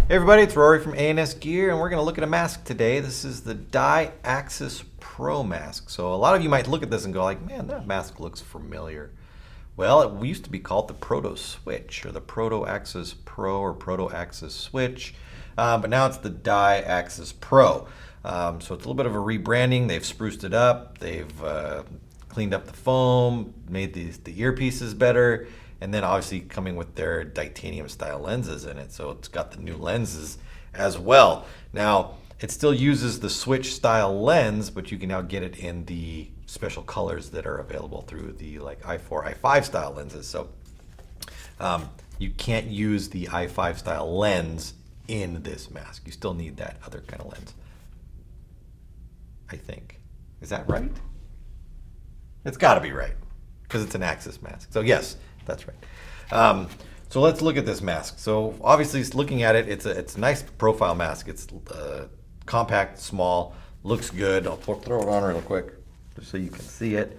Hey everybody, it's Rory from A&S Gear, and we're going to look at a mask today. This is the Di-Axis Pro mask. So a lot of you might look at this and go like, man, that mask looks familiar. Well, it used to be called the Proto Switch, or the Proto Axis Pro, or Proto Axis Switch, but now it's the Di-Axis Pro. So it's a little bit of a rebranding. They've spruced it up. They've cleaned up the foam, made the earpieces better, and then obviously coming with their titanium style lenses in it. So it's got the new lenses as well. Now, it still uses the Switch style lens, but you can now get it in the special colors that are available through the like i4, i5 style lenses. So you can't use the i5 style lens in this mask. You still need that other kind of lens, I think. Is that right? It's got to be right, because it's an Axis mask. So yes, that's right. So let's look at this mask. So obviously, looking at it, it's a nice profile mask. It's compact, small, looks good. I'll throw it on real quick, just so you can see it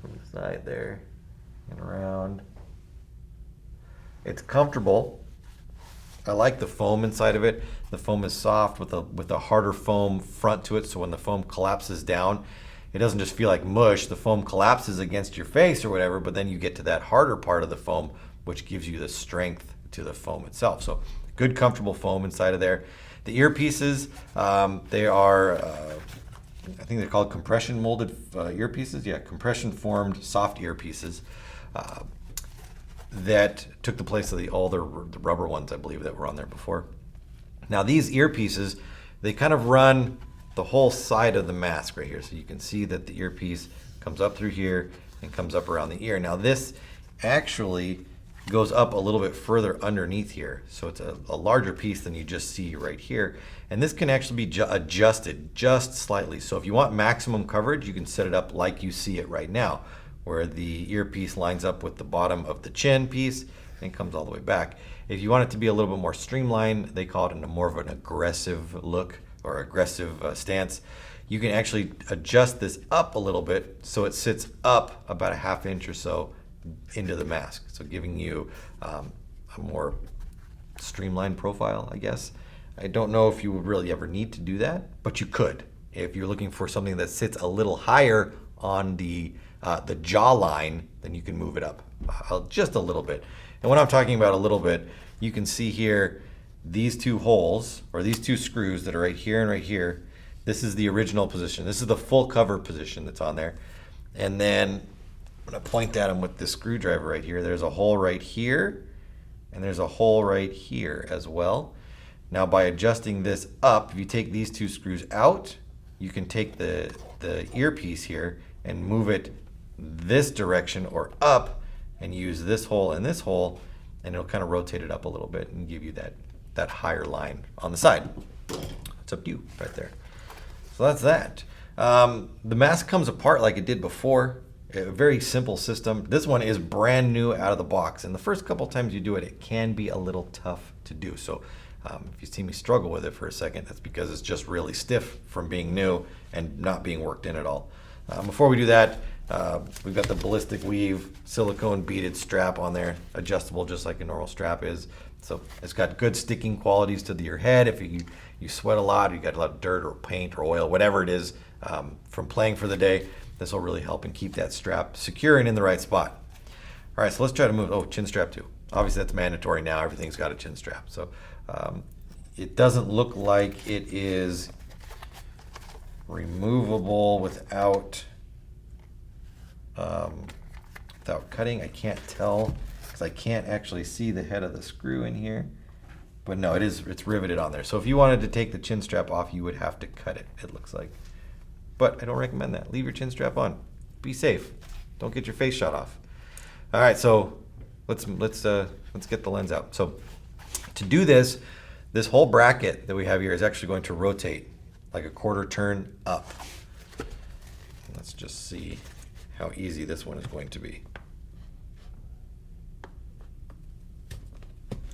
from the side there and around. It's comfortable. I like the foam inside of it. The foam is soft with a harder foam front to it, so when the foam collapses down, it doesn't just feel like mush. The foam collapses against your face or whatever, but then you get to that harder part of the foam, which gives you the strength to the foam itself. So good, comfortable foam inside of there. The earpieces, they are, I think they're called compression molded earpieces. Yeah, compression formed soft earpieces that took the place of the rubber ones, I believe, that were on there before. Now these earpieces, they kind of run the whole side of the mask right here. So you can see that the earpiece comes up through here and comes up around the ear. Now this actually goes up a little bit further underneath here. So it's a larger piece than you just see right here. And this can actually be adjusted just slightly. So if you want maximum coverage, you can set it up like you see it right now, where the earpiece lines up with the bottom of the chin piece and comes all the way back. If you want it to be a little bit more streamlined, they call it more of an aggressive look or aggressive stance. You can actually adjust this up a little bit so it sits up about a ½ inch or so into the mask. So giving you a more streamlined profile, I guess. I don't know if you would really ever need to do that, but you could. If you're looking for something that sits a little higher on the jawline, then you can move it up just a little bit. And when I'm talking about a little bit, you can see here these two holes, or these two screws that are right here and right here. This is the original position. This is the full cover position that's on there. And then I'm going to point at them with this screwdriver right here. There's a hole right here, and there's a hole right here as well. Now by adjusting this up, if you take these two screws out, you can take the earpiece here and move it this direction or up and use this hole and this hole, and it'll kind of rotate it up a little bit and give you that higher line on the side. It's up to you right there. So that's that. The mask comes apart like it did before. A very simple system. This one is brand new out of the box, and the first couple times you do it, it can be a little tough to do. So if you see me struggle with it for a second, that's because it's just really stiff from being new and not being worked in at all. Before we do that, we've got the ballistic weave silicone beaded strap on there, adjustable just like a normal strap is. So it's got good sticking qualities to your head. If you sweat a lot, you got a lot of dirt or paint or oil, whatever it is, from playing for the day, this will really help and keep that strap secure and in the right spot. All right, so let's try to move. Oh, chin strap too. Obviously that's mandatory now. Everything's got a chin strap. So it doesn't look like it is removable without cutting. I can't tell because I can't actually see the head of the screw in here, but no, it's riveted on there. So if you wanted to take the chin strap off, you would have to cut it, it looks like. But I don't recommend that. Leave your chin strap on. Be safe. Don't get your face shot off. All right, so let's get the lens out. So to do this whole bracket that we have here is actually going to rotate like a quarter turn up. Let's just see how easy this one is going to be.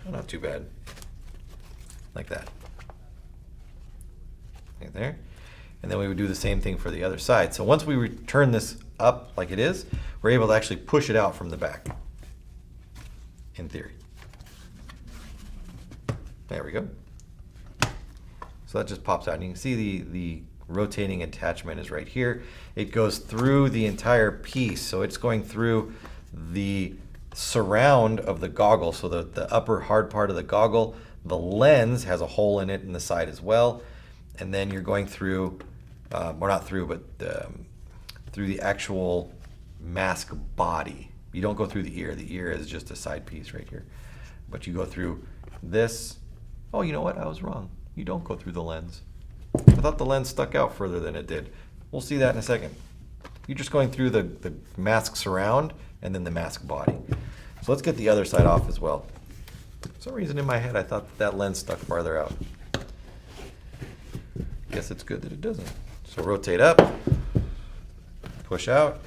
Oh, not too bad. Like that. Right there. And then we would do the same thing for the other side. So once we turn this up like it is, we're able to actually push it out from the back, in theory. There we go. So that just pops out. And you can see the rotating attachment is right here. It goes through the entire piece. So it's going through the surround of the goggle. So the upper hard part of the goggle, the lens has a hole in it in the side as well. And then you're going through, well, not through, but through the actual mask body. You don't go through the ear. The ear is just a side piece right here. But you go through this. Oh, you know what? I was wrong. You don't go through the lens. I thought the lens stuck out further than it did. We'll see that in a second. You're just going through the mask surround and then the mask body. So let's get the other side off as well. For some reason in my head I thought that lens stuck farther out. Guess it's good that it doesn't. So rotate up, push out.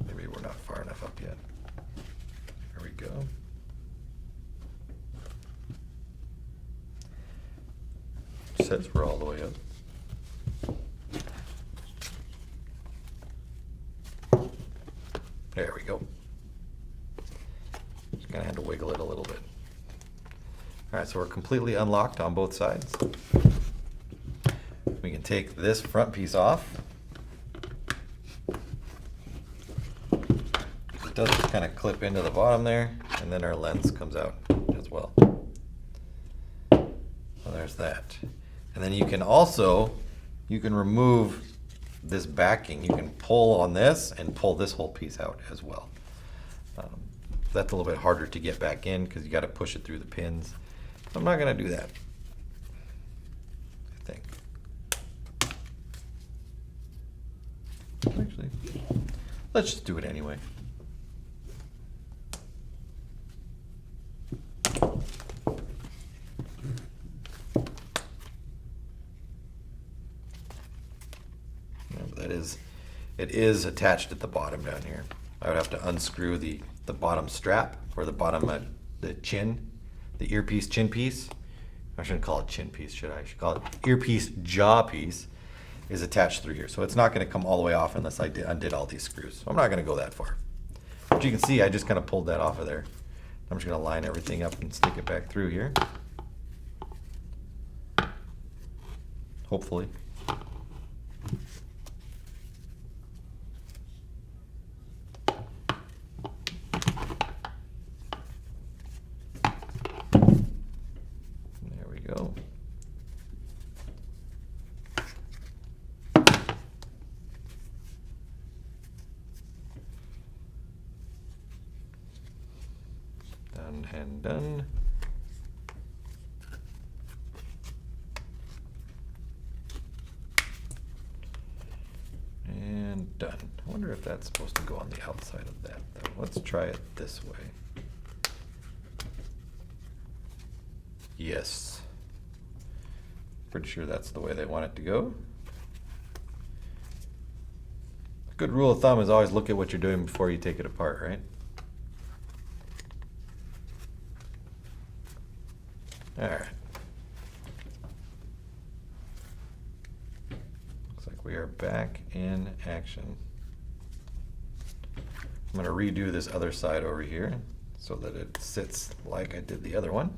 Maybe we're not far enough up yet. There we go. Says we're all the way up. There we go. Just gonna have to wiggle it a little bit. All right, so we're completely unlocked on both sides. We can take this front piece off. It does just kind of clip into the bottom there, and then our lens comes out as well. So there's that. And then you can also, you can remove this backing. You can pull on this and pull this whole piece out as well. That's a little bit harder to get back in because you got to push it through the pins. I'm not going to do that, I think. Actually, let's just do it anyway. It is attached at the bottom down here. I would have to unscrew the bottom strap or the bottom the chin, the earpiece chin piece. I shouldn't call it chin piece, should I? I should call it earpiece jaw piece is attached through here. So it's not going to come all the way off unless I undid all these screws. So I'm not going to go that far. But you can see I just kind of pulled that off of there. I'm just going to line everything up and stick it back through here. Hopefully. Go. Done and done. And done. I wonder if that's supposed to go on the outside of that, though. Let's try it this way. Yes. Pretty sure that's the way they want it to go. A good rule of thumb is always look at what you're doing before you take it apart, right? All right. Looks like we are back in action. I'm going to redo this other side over here so that it sits like I did the other one.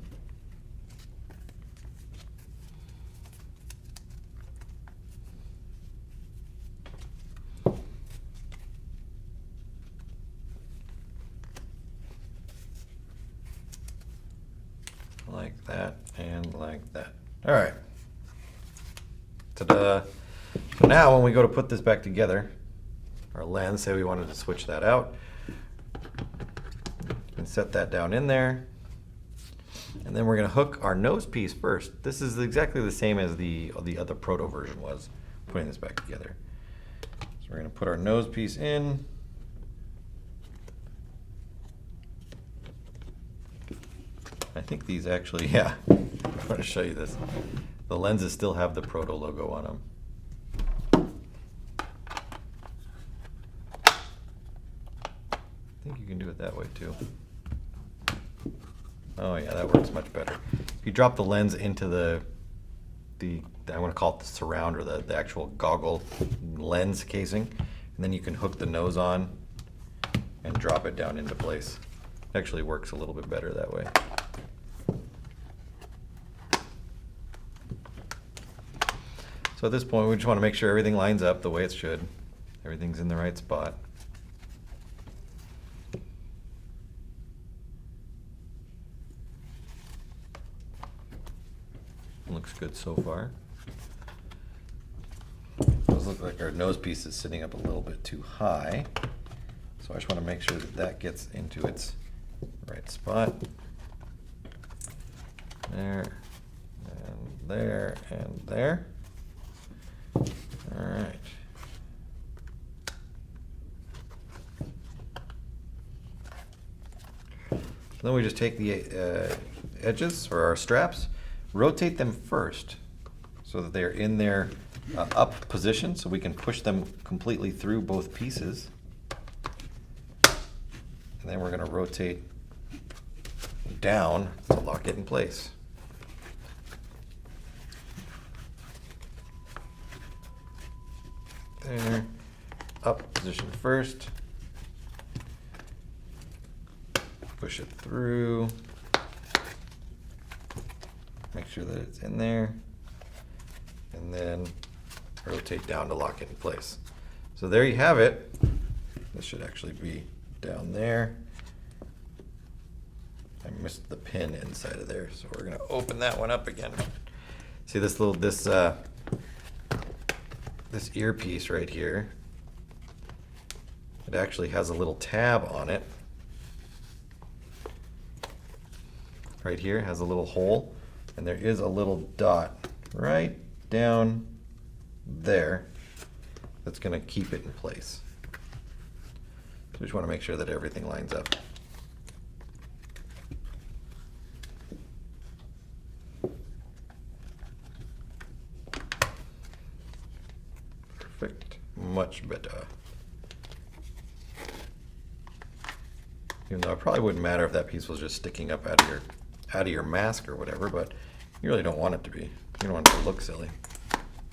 Like that and like that. All right. Ta-da. So now when we go to put this back together, our lens, say we wanted to switch that out, and set that down in there. And then we're going to hook our nose piece first. This is exactly the same as the other proto version was, putting this back together. So we're going to put our nose piece in. I think these actually, yeah, I'm going to show you this. The lenses still have the Proto logo on them. I think you can do it that way too. Oh yeah, that works much better. If you drop the lens into the I want to call it the surround or the actual goggle lens casing, and then you can hook the nose on and drop it down into place. It actually works a little bit better that way. So at this point, we just want to make sure everything lines up the way it should. Everything's in the right spot. Looks good so far. Does look like our nose piece is sitting up a little bit too high. So I just want to make sure that that gets into its right spot. There, and there, and there. All right. Then we just take the edges, or our straps, rotate them first so that they're in their up position, so we can push them completely through both pieces. And then we're going to rotate down to lock it in place. There, up position first. Push it through. Make sure that it's in there. And then rotate down to lock it in place. So there you have it. This should actually be down there. I missed the pin inside of there, so we're gonna open that one up again. See this little this earpiece right here. It actually has a little tab on it. Right here has a little hole, and there is a little dot right down there that's going to keep it in place. So we just want to make sure that everything lines up. Perfect. Much better. Even though it probably wouldn't matter if that piece was just sticking up out of your mask or whatever, but you really don't want it to be. You don't want it to look silly.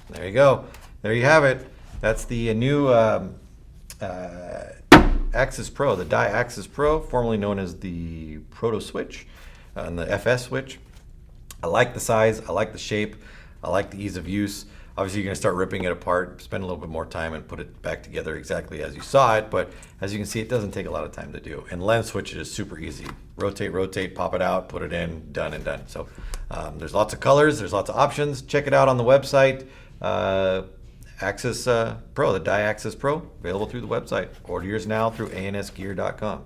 There you go. There you have it. That's the new Axis Pro, the Die Axis Pro, formerly known as the Proto Switch and the FS Switch. I like the size. I like the shape. I like the ease of use. Obviously, you're going to start ripping it apart, spend a little bit more time, and put it back together exactly as you saw it. But as you can see, it doesn't take a lot of time to do. And lens switch it is super easy. Rotate, pop it out, put it in, done and done. So there's lots of colors, there's lots of options. Check it out on the website. Axis Pro, the Die Axis Pro, available through the website. Order yours now through ansgear.com.